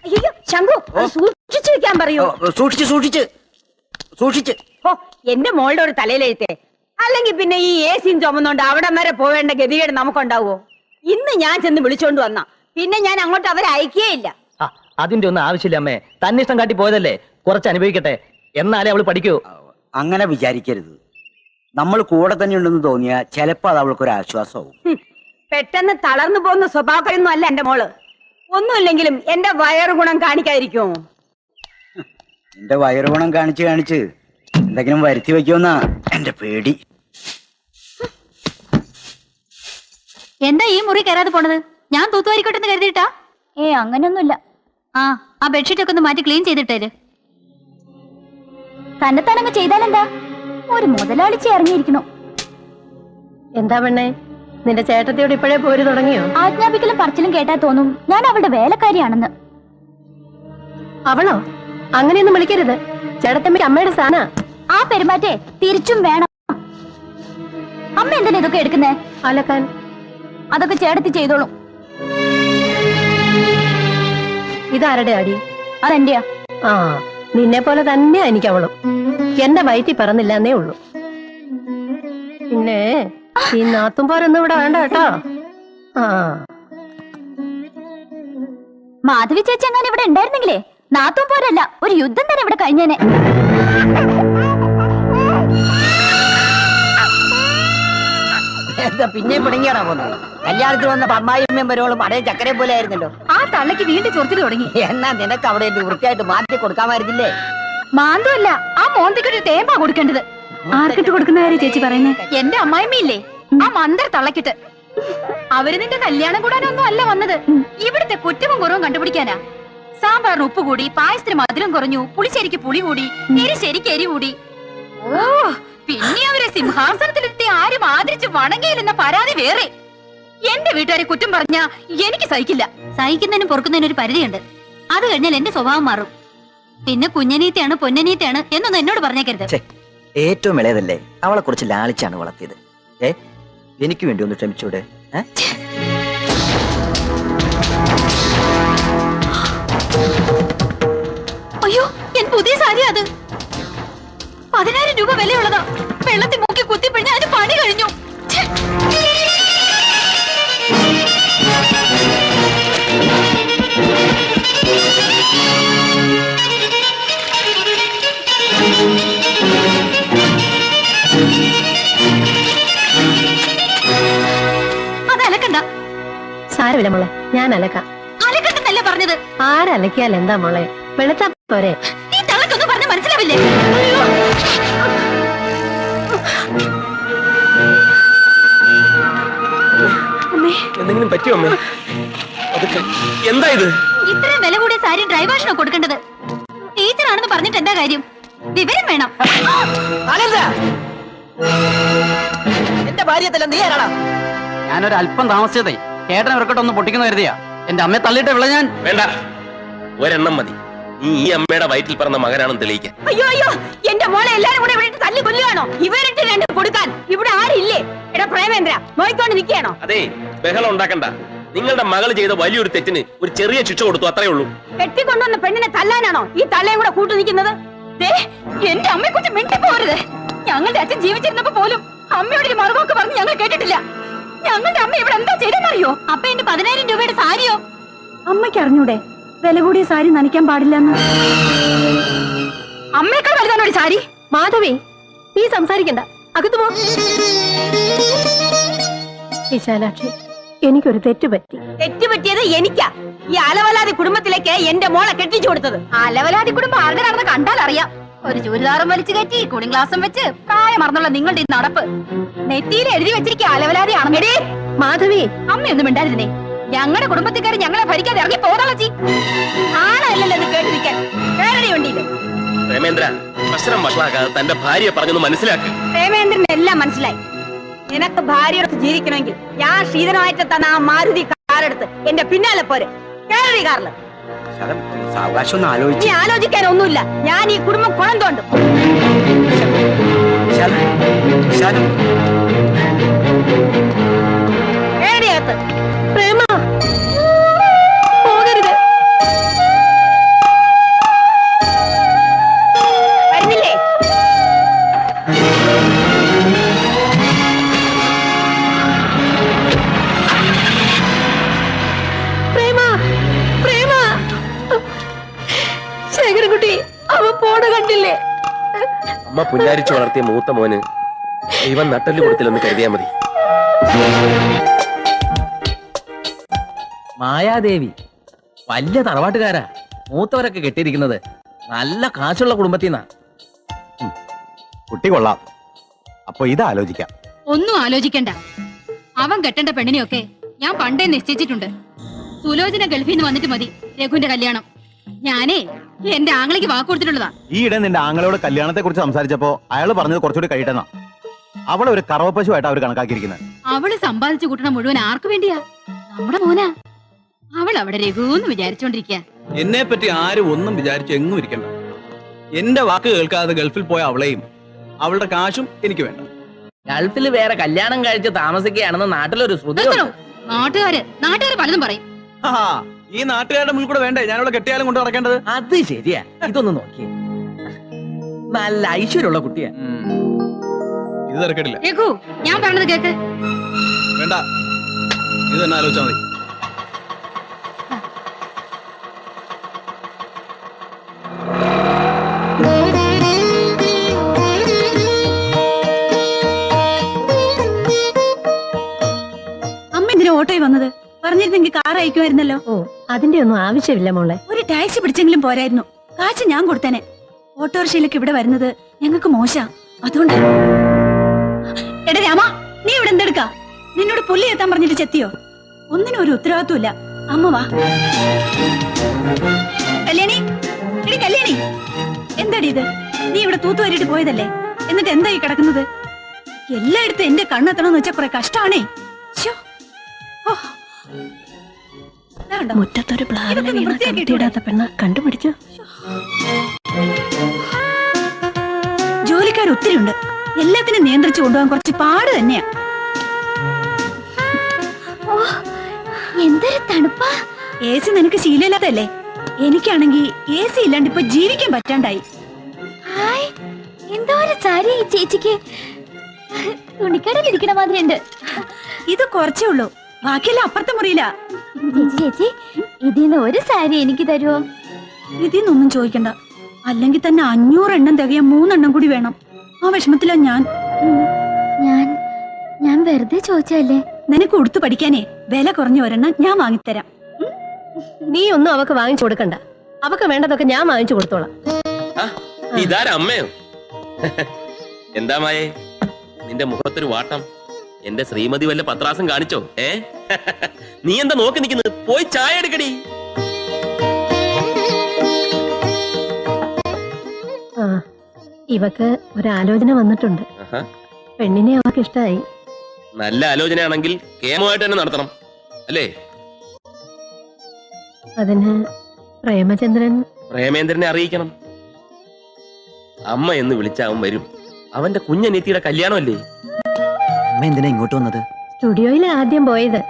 അയ്യോ ശംഖു, സൂക്ഷിച്ചു വെക്കാൻ പറയൂ. സൂക്ഷിച്ച്. ഓ, എന്റെ മോളുടെ ഒരു തലയിലെഴുത്തേ. അല്ലെങ്കിൽ പിന്നെ ഈ ഏസിയും ചുമന്നോണ്ട് അവിടം വരെ പോവേണ്ട ഗതികേട് നമുക്കുണ്ടാവോ? ഇന്ന് ഞാൻ ചെന്ന് വിളിച്ചോണ്ട് വന്ന പിന്നെ ഞാൻ അങ്ങോട്ട് അവരെ അയക്കുകയില്ല. അതിന്റെ ഒന്നും ആവശ്യമില്ല അമ്മേ. തന്നെ ഇഷ്ടം കാട്ടി പോയതല്ലേ, കുറച്ച് അനുഭവിക്കട്ടെ, എന്നാലേ അവള് പഠിക്കൂ. അങ്ങനെ വിചാരിക്കരുത്. നമ്മൾ കൂടെ തന്നെ ഉണ്ടെന്ന് തോന്നിയാ ചിലപ്പോ അത് അവൾക്കൊരു ആശ്വാസമാവും. പെട്ടെന്ന് തളർന്നു പോകുന്ന സ്വഭാവമൊന്നും അല്ല എന്റെ മോള്. ഒന്നുമില്ലെങ്കിലും എന്റെ വയറു ഗുണം കാണിക്കാതിരിക്കുമോ? എന്റെ വയറു ഗുണം കാണിച്ച് എന്തെങ്കിലും വരുത്തി വെക്കുമെന്നാ എന്റെ പേടി. എന്താ ഈ മുറി കയറാതെ പോണത്? ഞാൻ തൂത്തുവാരിക്കോട്ടെ എന്ന് കരുതിയിട്ടാ? അങ്ങനെയൊന്നുമില്ല. ആ ബെഡ്ഷീറ്റ് ഒക്കെ ഒന്ന് മാറ്റി ക്ലീൻ ചെയ്തിട്ടേര്. തന്നെത്താനങ്ങ് ചെയ്താലെന്താ? ഒരു മുതലാളിച്ച് ഇറങ്ങിയിരിക്കണു. എന്താ പെണ്ണേ, നിന്റെ ചേട്ടത്തിയോട് ഇപ്പോഴേ പോര് തുടങ്ങിയോ? ആജ്ഞാപിക്കലും പറച്ചിലും കേട്ടാ തോന്നും ഞാൻ അവളുടെ വേലക്കാരിയാണെന്ന്. അവളോ? അങ്ങനെയൊന്നും വിളിക്കരുത്. ചേട്ടത്തമ്മയ്ക്ക് അമ്മയുടെ സ്ഥാന. ആ പെരുമാറ്റേ തിരിച്ചും വേണം. അമ്മ എന്തിനാ ഇതൊക്കെ എടുക്കുന്നേ? അലക്കാൻ. അതൊക്കെ ചേട്ടത്തി ചെയ്തോളും. ഇതാരുടെ അടി? അതെന്റെയാ. നിന്നെ പോലെ തന്നെയാ എനിക്ക് അവളും. എന്റെ വയറ്റിൽ പറന്നില്ല എന്നേ ഉള്ളൂ. പിന്നെ ഈ നാത്തുമ്പോരൊന്നും ഇവിടെ വേണ്ട കേട്ടോ. മാധവി ചേച്ചി അങ്ങനെ ഇവിടെ ഉണ്ടായിരുന്നെങ്കിലേ നാത്തും പോരല്ല, ഒരു യുദ്ധം തന്നെ ഇവിടെ കഴിഞ്ഞേനെ. എന്താ പിന്നെ പിണങ്ങിയാണോ പോകുന്നത്? കല്യാണത്തിന് വന്ന അമ്മായിയമ്മയും വരോളും അതേ ചക്കരെ പോലെ ആയിരുന്നല്ലോ. ആ തള്ളക്ക് വീണ്ടും ചൊറിച്ചിൽ തുടങ്ങി. എന്നാ നിനക്ക് അവിടെ വൃത്തിയായിട്ട് മാറ്റി കൊടുക്കാമായിരുന്നില്ലേ? മാന്തല്ല, ആ മോന്തിക്കൊരു തേമ്പാ കൊടുക്കേണ്ടത്. ആർക്കിട്ട് കൊടുക്കുന്ന കാര്യം ചേച്ചി പറയുന്നേ? എന്റെ അമ്മായിമ്മയില്ലേ, ആ മന്ദർ തള്ളക്കിട്ട്. അവര് നിന്റെ കല്യാണം കൂടാനൊന്നും അല്ല വന്നത്, ഇവിടുത്തെ കുറ്റവും കുറവും കണ്ടുപിടിക്കാനാ. സാമ്പാറിന് ഉപ്പ് കൂടി, പായസത്തിന് മധുരം കുറഞ്ഞു, പുളിശ്ശേരിക്ക് പുളി കൂടി, എരിശ്ശേരിക്ക് എരി കൂടി. ഓ, പിന്നെ അവരെ സിംഹാസനത്തിലെത്തി ആരും ആദരിച്ച് വണങ്ങിയില്ലെന്ന പരാതി വേറെ. എന്റെ വീട്ടുകാരെ കുറ്റം പറഞ്ഞാ എനിക്ക് സഹിക്കില്ല. സഹിക്കുന്നതിനും പൊറുക്കുന്നതിനും ഒരു പരിധിയുണ്ട്. അത് കഴിഞ്ഞാൽ എന്റെ സ്വഭാവം മാറും. പിന്നെ കുഞ്ഞനീത്തയാണ് പൊന്നനീത്തയാണ് എന്നൊന്നും എന്നോട് പറഞ്ഞേക്കരുത്. ഏറ്റവും ഇളയതല്ലേ, അവളെ കുറച്ച് ലാളിച്ചാണ് വളർത്തിയത്. എനിക്ക് വേണ്ടി ഒന്ന് ക്ഷമിച്ചൂടെ? അയ്യോ, എൻ പുതിയ സാരി അത് 10,000 രൂപ വിലയുള്ളതാ. വെള്ളത്തിൽ മുക്കി കുത്തിപ്പിഴിഞ്ഞ അതിന് പണി കഴിഞ്ഞു. അത് അലക്കണ്ട. സാരമില്ല മോളെ, ഞാൻ അലക്കാം. അലക്കണ്ടെന്നല്ലേ പറഞ്ഞത്? ആരലക്കിയാൽ എന്താ മോളെ, വെളുത്താ പോരെ. ഈ തള്ളക്കൊന്നും പറഞ്ഞ മനസ്സിലാവില്ലേ? എന്തെങ്കിലും പറ്റിയോ അമ്മേ? എന്താ ഇത്? ഇത്രയും വില കൂടിയ സാരി ഡ്രൈവേഷനോ കൊടുക്കേണ്ടത്? ടീച്ചറാണെന്ന് പറഞ്ഞിട്ട് എന്താ കാര്യം? വിവരം വേണം. എന്റെ ഭാര്യത്തല്ല നീ ആരാടാ? ഞാനൊരു അല്പം താമസിച്ചതേ ചേട്ടനെ ഇവർക്കട്ടൊന്ന് പൊട്ടിക്കുന്ന കരുതിയാ. എന്റെ അമ്മയെ തള്ളിയിട്ട് വിള ഞാൻ വേണ്ട, ഒരെണ്ണം മതി. ഈ അമ്മയുടെ വയറ്റിൽ പറഞ്ഞ മകനാണെന്ന് തെളിയിക്കാൻ. അയ്യോ അയ്യോ, എന്റെ മോളെ എല്ലാരും കൂടെ ഇവിടെ തല്ലി കൊല്ലുകയാണോ? ഇവരിട്ട് രണ്ട് കൊടുക്കാൻ ഇവിടെ ആരില്ലേ? എടാ പ്രേമേന്ദ്ര, നോയിക്കൊണ്ട് നിൽക്കുകയാണോ? അതെ, ബഹളം ഉണ്ടാക്കണ്ട. നിങ്ങളുടെ മകൾ ചെയ്ത വലിയൊരു തെറ്റിന് ഒരു ചെറിയ ശിക്ഷ കൊടുത്തു, അത്രേ ഉള്ളൂ. കെട്ടിക്കൊണ്ടുവന്ന പെണ്ണിനെ തല്ലാനാണോ ഈ തള്ളയും കൂടെ കൂട്ടു നിൽക്കുന്നത്? എന്റെ അമ്മയെ കുറിച്ച് മിണ്ടിപ്പോരുത്. ഞങ്ങളുടെ അച്ഛൻ ജീവിച്ചിരുന്നപ്പോ പോലും അമ്മയോട് ഒരു മറുവാക്ക് പറഞ്ഞ് ഞങ്ങൾ കേട്ടിട്ടില്ല. ഞങ്ങളുടെ അമ്മ ഇവിടെ എന്താ ചെയ്തെന്നറിയോ? അപ്പൊ എന്റെ 10,000 രൂപയുടെ സാരിയോ? അമ്മയ്ക്ക് അറിഞ്ഞൂടെ വില കൂടിയ സാരി നനയ്ക്കാൻ പാടില്ലെന്ന്? അമ്മയേക്കാൾ വലുതാണോ സാരി? മാധവി, നീ സംസാരിക്കണ്ട, അകത്തു പോ. വിശാലാക്ഷി, എനിക്കൊരു തെറ്റുപറ്റി. തെറ്റുപറ്റിയത് എനിക്കാ. ഈ അലവലാതി കുടുംബത്തിലേക്ക് എന്റെ മോളെ കെട്ടിച്ചു കൊടുത്തത്. അലവലാതി കുടുംബം ആരുടെയാണെന്ന് കണ്ടാൽ അറിയാം. ഒരു ചുരിദാറും വലിച്ചു കയറ്റി കൂളിംഗ് ഗ്ലാസും വെച്ച് പ്രായം മറന്നുള്ള നിങ്ങളുടെ ഈ നടപ്പ് നെറ്റിയിൽ എഴുതി വെച്ചിരിക്കുക അലവലാതിയാണെന്നേ. മാധവി, അമ്മയൊന്നും മിണ്ടായിരുന്നേ. ഞങ്ങളുടെ കുടുംബത്തിക്കാർ ഞങ്ങളെ ഭരിക്കാതെ ഇറങ്ങി പോകാളച്ചി. ആണല്ലോ ഇത് കേട്ട് നിൽക്കാൻ. വേറെ വണ്ടിയില് പ്രേമേന്ദ്ര, പ്രശ്നം വഷളാക്കാതെ തന്റെ ഭാര്യയെ പറഞ്ഞൊന്ന് മനസ്സിലാക്കി. പ്രേമേന്ദ്രന് എല്ലാം മനസ്സിലായി. നിനക്ക് ഭാര്യയോട് ജീവിക്കണമെങ്കിൽ ഞാൻ ശീതനമായിട്ട് തന്ന ആ മാരുതി കാറെടുത്ത് എന്റെ പിന്നാലെ പോരെ. കേരളീ കാറില് സാവകാശം ആലോചിച്ച്. നീ ആലോചിക്കാൻ ഒന്നുമില്ല. ഞാൻ ഈ കുടുംബം കുളം തോണ്ടും. പ്രേമ, പോകരുത്. പോണ കണ്ടില്ലേ? അമ്മ പുല്ലാരിച്ചു വളർത്തിയ മൂത്ത മോന് ദൈവം നട്ടല് കൊടുത്തില്ലെന്ന് കരുതിയാ മതി. മായാദേവി വലിയ തറവാട്ടുകാരാ. മൂത്തവരൊക്കെ കെട്ടിയിരിക്കുന്നത് നല്ല കാശുള്ള കുടുംബത്തിൽ നിന്നാ. കുട്ടി കൊള്ളാം. അപ്പൊ ഇത് ആലോചിക്കാം. ഒന്നും ആലോചിക്കണ്ട. അവൻ കെട്ടേണ്ട പെണ്ണിനെയൊക്കെ ഞാൻ പണ്ടേ നിശ്ചയിച്ചിട്ടുണ്ട്. സുലോചന ഗൾഫിൽ നിന്ന് വന്നിട്ട് മതി രഘുവിന്റെ കല്യാണം. ഞാനേ എന്റെ ആങ്ങളേക്ക് വാക്ക് കൊടുത്തിട്ടുള്ളതാ. ഈയിടെ നിന്റെ ആങ്ങളോട് കല്യാണത്തെ കുറിച്ച് സംസാരിച്ചപ്പോ അയാൾ പറഞ്ഞത് കുറച്ചുകൂടി കഴിയട്ടെന്നാ. അവളെ ഒരു കറവപ്പശുവായിട്ട് അവർ കണക്കാക്കിയിരിക്കുന്നത്. അവള് സമ്പാദിച്ചു കൂട്ടണ മുഴുവൻ ആർക്ക് വേണ്ടിയാ? നമ്മുടെ മോനാ. അവൾ അവിടെ രഘുന്ന് വിചാരിച്ചോണ്ടിരിക്കുക. എന്നെ പറ്റി ആരും ഒന്നും വിചാരിച്ചു എങ്ങും ഇരിക്കണ്ട. എന്റെ വാക്ക് കേൾക്കാതെ ഗൾഫിൽ പോയ അവളെയും അവളുടെ കാശും എനിക്ക് വേണ്ട. ഗൾഫിൽ വേറെ കല്യാണം കഴിച്ച് താമസിക്കുകയാണെന്ന് നാട്ടിലൊരു ശ്രുതി. നാട്ടുകാര് പലതും പറയും. ഈ നാട്ടുകാരുടെ മുന്നിൽ കൂടെ വേണ്ടേ ഞാനവിടെ കെട്ടിയാലും കൊണ്ട് നടക്കേണ്ടത്? അത് ശരിയാ. ഇതൊന്ന് നോക്കി, നല്ല ഐശ്വര്യമുള്ള കുട്ടിയാ. ഇത് തിരക്കിട്ടില്ല. രഘു, ഞാൻ പറഞ്ഞത് കേക്ക്. വേണ്ട, ഇത് തന്നെ ആലോചിച്ചാൽ മതി. അമ്മ എന്തിനാ ഓട്ടോയിൽ വന്നത്? പറഞ്ഞിരുന്നെങ്കിൽ കാർ അയക്കുമായിരുന്നല്ലോ. ഓ, അതിന്റെ ഒന്നും ആവശ്യമില്ല മോളെ. ഒരു ടാക്സി പിടിച്ചെങ്കിലും പോരായിരുന്നു. കാശ് ഞാൻ കൊടുത്തേനെ. ഓട്ടോറിക്ഷയിലേക്ക് ഇവിടെ വരുന്നത് ഞങ്ങൾക്ക് മോശാ. അതുകൊണ്ട് എടാ രാമ, നീ ഇവിടെ എന്തെടുക്കാ? നിന്നോട് പുല്ലി എത്താൻ പറഞ്ഞിട്ട് ചെത്തിയോ? ഒന്നിനും ഒരു ഉത്തരവാദിത്വമില്ല. അമ്മ വാ. കല്യാണി, എടി കല്യാണി, എന്താടി ഇത്? നീ ഇവിടെ തൂത്തുവാരിട്ട് പോയതല്ലേ? എന്നിട്ട് എന്താ ഈ കിടക്കുന്നത്? എല്ലായിടത്തും എന്റെ കണ്ണെത്തണമെന്ന് വെച്ചാൽ കുറെ കഷ്ടാണേ. മുറ്റത്തൊരു പ്ലാവിനെ വീണ കത്തിയിടാത്ത പെണ്ണ കണ്ടുപിടിച്ചു. ജോലിക്കാർ ഒത്തിരി ഉണ്ട്. എല്ലാത്തിനും നിയന്ത്രിച്ചു കൊണ്ടുപോകാൻ കുറച്ച് പാട് തന്നെയാ. എന്തൊരു തണുപ്പാ. എ സി നിനക്ക് ശീലമില്ലാത്തല്ലേ? എനിക്കാണെങ്കിൽ എ സി ഇല്ലാണ്ട് ഇപ്പൊ ജീവിക്കാൻ പറ്റാണ്ടായി. എന്തോ ഒരു സാരി ചേച്ചിക്ക് തുണിക്കടയിൽ ഇരിക്കണ മാതിരി ഉണ്ട്. ഇത് കുറച്ചേ ഉള്ളൂ, ബാക്കിയെല്ലാം അപ്പുറത്തെ മുറിയില്ല. ചേച്ചി, ഇതിന്ന് ഒരു സാരി എനിക്ക് തരുമോ? ഇതിന്നൊന്നും ചോദിക്കണ്ട. അല്ലെങ്കിൽ തന്നെ 500 എണ്ണം തികയാൻ 3 എണ്ണം കൂടി വേണം. ആ വിഷമത്തിലാ ഞാൻ. ഞാൻ വെറുതെ ചോദിച്ചല്ലേ. നിനക്ക് ഉടുത്തു പഠിക്കാനേ വില കുറഞ്ഞ ഒരെണ്ണം ഞാൻ വാങ്ങിത്തരാം. നീ ഒന്നും അവക്ക് വാങ്ങിച്ചു കൊടുക്കണ്ട. അവക്ക് വേണ്ടതൊക്കെ ഞാൻ വാങ്ങിച്ചു കൊടുത്തോളാം. ഇതാരാ അമ്മയോ? എന്താ മായേ നിന്റെ മുഖത്തൊരു വാട്ടം? എന്റെ ശ്രീമതി വല്ല പത്രാസം കാണിച്ചോ? നീ എന്താ നോക്കി നിൽക്കുന്നത്? പോയി ചായ എടുക്കടി. ആ, ഇവക്ക് ഒരാലോചന വന്നിട്ടുണ്ട്. പെണ്ണിനെ അവക്ക് ഇഷ്ടായി. നല്ല ആലോചനയാണെങ്കിൽ കേമമായിട്ട് തന്നെ നടത്തണം അല്ലേ? അതിന് പ്രേമേന്ദ്രനെ അറിയിക്കണം. അമ്മ എന്ന് വിളിച്ച അവൻ വരും. അവന്റെ കുഞ്ഞനീത്തിയുടെ കല്യാണമല്ലേ? അമ്മ എന്തിനാ ഇങ്ങോട്ട് വന്നത്? സ്റ്റുഡിയോയിൽ ആദ്യം പോയത്.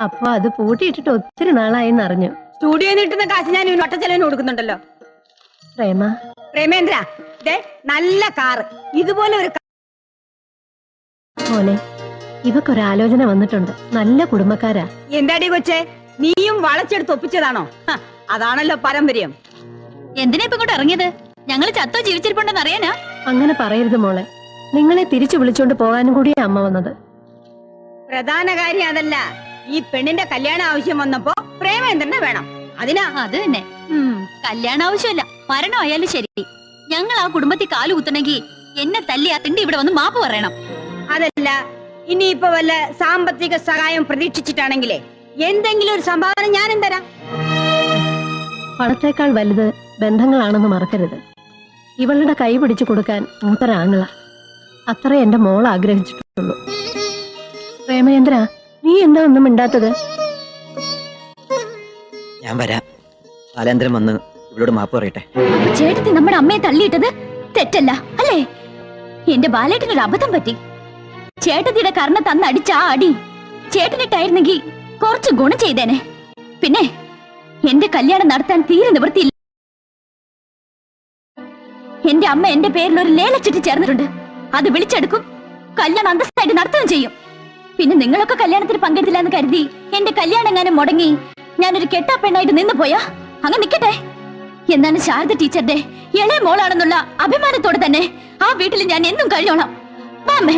അപ്പൊ അത് പൂട്ടിയിട്ടിട്ട് ഒത്തിരി നാളായെന്ന് അറിഞ്ഞു. സ്റ്റുഡിയോയിൽ കിട്ടുന്ന കാശ് ഞാൻ ഇവന് ഒറ്റച്ചെലവിന് കൊടുക്കുന്നുണ്ടല്ലോ. പ്രേമേന്ദ്ര, നല്ല കാറ്, ഇതുപോലെ ഒരു മോനെ, ഇവക്കൊരാലോചന വന്നിട്ടുണ്ട്. നല്ല കുടുംബക്കാരാ. എന്താടി കൊച്ചേ, നീയും വളച്ചെടുത്ത് ഒപ്പിച്ചതാണോ? അതാണല്ലോ പാരമ്പര്യം. എന്തിനാ ഇപ്പൊ ഇങ്ങോട്ട് ഇറങ്ങിയത്? ഞങ്ങള് ചത്തോ ജീവിച്ചിരിപ്പുണ്ടെന്ന് അറിയാനാ? അങ്ങനെ പറയരുത് മോളെ. നിങ്ങളെ തിരിച്ചു വിളിച്ചോണ്ട് പോകാനും കൂടിയാ അമ്മ വന്നത്. പ്രധാന കാര്യം അതല്ല. ഈ പെണ്ണിന്റെ കല്യാണ ആവശ്യം വന്നപ്പോ പ്രേമേന്ദ്രനെ വേണം. അതിനാ. അത് തന്നെ. കല്യാണം ആവശ്യമല്ല, മരണമായാലും ശരി. ഞങ്ങൾ ആ കുടുംബത്തിൽ കാലു കുത്തണമെങ്കിൽ എന്നെ തല്ലി ആ തിണ്ടി ഇവിടെ വന്ന് മാപ്പ് പറയണം. അതല്ല, ഇനിയിപ്പോ വല്ല സാമ്പത്തിക സഹായം പ്രതീക്ഷിച്ചിട്ടാണെങ്കിലേ എന്തെങ്കിലും ഒരു സംഭാവന ഞാനും തരാം. പണത്തേക്കാൾ വലുത് ബന്ധങ്ങളാണെന്ന് മറക്കരുത്. ഇവളുടെ കൈ പിടിച്ചു കൊടുക്കാൻ മൂത്തൊരാങ്ങള. അത്ര എന്റെ മോൾ ആഗ്രഹിച്ചിട്ടുള്ളൂ. പ്രേമേന്ദ്ര, നീ എന്താ ഒന്നും മിണ്ടാത്തത്? ഞാൻ വരാം. ബാലേന്ദ്രൻ വന്ന് ഇവളോട് മാപ്പ് പറയട്ടെ. അപ്പൊ ചേട്ടത്തി നമ്മുടെ അമ്മയെ തള്ളിയിട്ടത് തെറ്റല്ല അല്ലേ? എന്റെ ബാലേട്ടനൊരു അബദ്ധം പറ്റി. ചേട്ടത്തിയുടെ കർണ തന്നടിച്ച ആ അടി ചേട്ടനിട്ടായിരുന്നെങ്കിൽ കുറച്ച് ഗുണം ചെയ്തേനെ. പിന്നെ എന്റെ കല്യാണം നടത്താൻ തീരെ നിവൃത്തിയില്ല. എന്റെ അമ്മ എന്റെ പേരിൽ ഒരു ലേലച്ചിട്ട് ചേർന്നിട്ടുണ്ട്. അത് വിളിച്ചെടുക്കും, കല്യാണം അന്തസ്സായിട്ട് നടത്തുകയും ചെയ്യും. പിന്നെ നിങ്ങളൊക്കെ കല്യാണത്തിന് പങ്കെടുത്തില്ല എന്ന് കരുതി എന്റെ കല്യാണം എങ്ങാനും മുടങ്ങി ഞാനൊരു കെട്ടാ പെണ്ണായിട്ട് നിന്ന് പോയാ അങ്ങ് നിക്കട്ടെ. എന്നാണ് ശാരദ ടീച്ചറുടെ ഇളയ മോളാണെന്നുള്ള അഭിമാനത്തോടെ തന്നെ ആ വീട്ടിൽ ഞാൻ എന്നും കഴിഞ്ഞോളാം. വാ അമ്മേ.